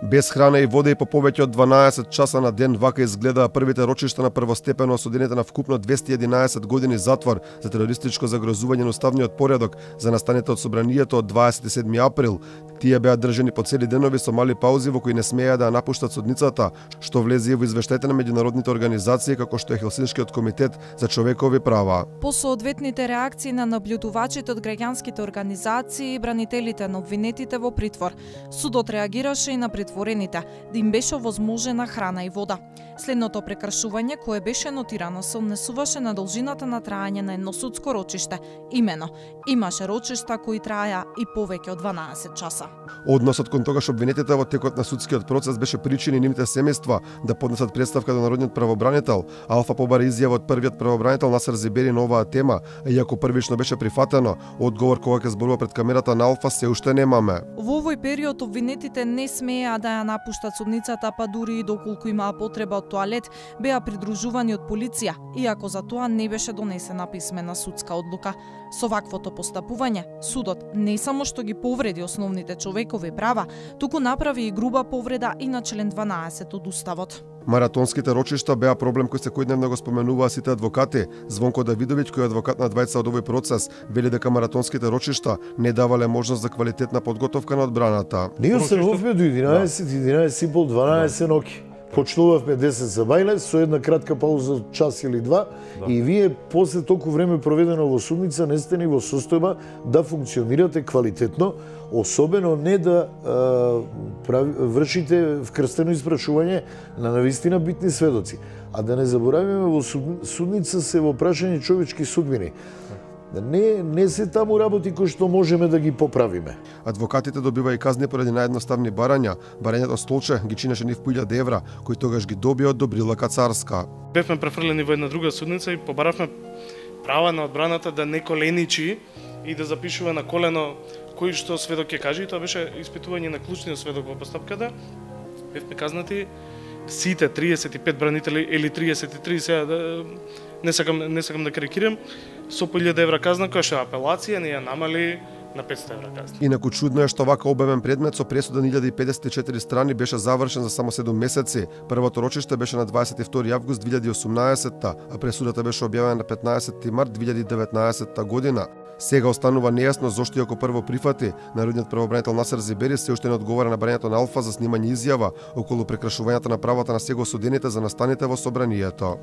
Без храна и вода и по повеќе од 12 часа на ден вака изгледаа првите рочишта на првостепено осудените на вкупно 211 години затвор за терористичко загрозување на уставниот поредок за настаните од собранието од 27 април. Тие беа држани по цели денови со мали паузи во кои не смееа да напуштат судницата, што влезе и во извештаите на меѓународните организации како што е Хелсинскиот комитет за човекови права. По соодветните реакции на наблюдувачите од граѓанските организации и бранителите на обвинетите во притвор, судот реагираше и на притворените да им беше овозможена храна и вода. Следното прекршување кое беше нотирано се однесуваше на должината на траење на едно судско рочиште. Имено, имаше рочишта кои траја и повеќе од 12 часа. Односот кон тогаш обвинетите во текот на судскиот процес беше причина нивните семејства да поднесат представка до народниот правобранител. Алфа побара изјава од првиот правобранител Насер Зибери на оваа тема, иако првично беше прифатено, одговор кога ќе зборува пред камерата на Алфа се уште немаме. Во овој период обвинетите не смееа да ја напуштат судницата, па дури и доколку имаа потреба од тоалет, беа придружувани од полиција, иако за тоа не беше донесена писмена судска одлука. Со ваквото постапување, судот не само што ги повреди основните човекови права, туку направи и груба повреда и на член 12 од Уставот. Маратонските рочишта беа проблем кој секојдневно го споменуваа сите адвокати. Звонко Давидовиќ, кој е адвокат на двајца од овој процес, вели дека маратонските рочишта не давале можност за квалитетна подготовка на одбраната. Ние останувавме до 11:30, 12 ноќи. Почнувавме 10 за бајле со една кратка пауза од час или два и вие после толку време проведено во судница не сте ни во состојба да функционирате квалитетно, особено не да вршите вкрстено испрашување на навистина битни сведоци. А да не заборавиме, во судница се во прашање човечки судбини. Не се таму работи кои што можеме да ги поправиме. Адвокатите добива и казни поради наедноставни барања. Барањето Столче ги чинеше нив по 1000 евра, кои тогаш ги добија од Добрила Кацарска. Бевме префрлени во една друга судница и побаравме права на одбраната да не коленичи и да запишува на колено кој што сведок ќе каже. И тоа беше испитување на клучниот сведок во постапката. Бевме казнати сите 35 бранители или 33, сега не сакам да карикирам, со по 1000 евра казна, која што апелација не ја намали на 500 евра казна. Инаку чудно е што вака обемен предмет со пресуда на 1054 страни беше завршен за само 7 месеци. Првото рочиште беше на 22 август 2018, а пресудата беше објавена на 15 март 2019 година. Сега останува нејасно зошто иако прво прифати, народниот правобранител Насер Зибери се уште не одговара на барањето на Алфа за снимање изјава околу прекрашувањата на правата на сега осудените за настаните во собранието.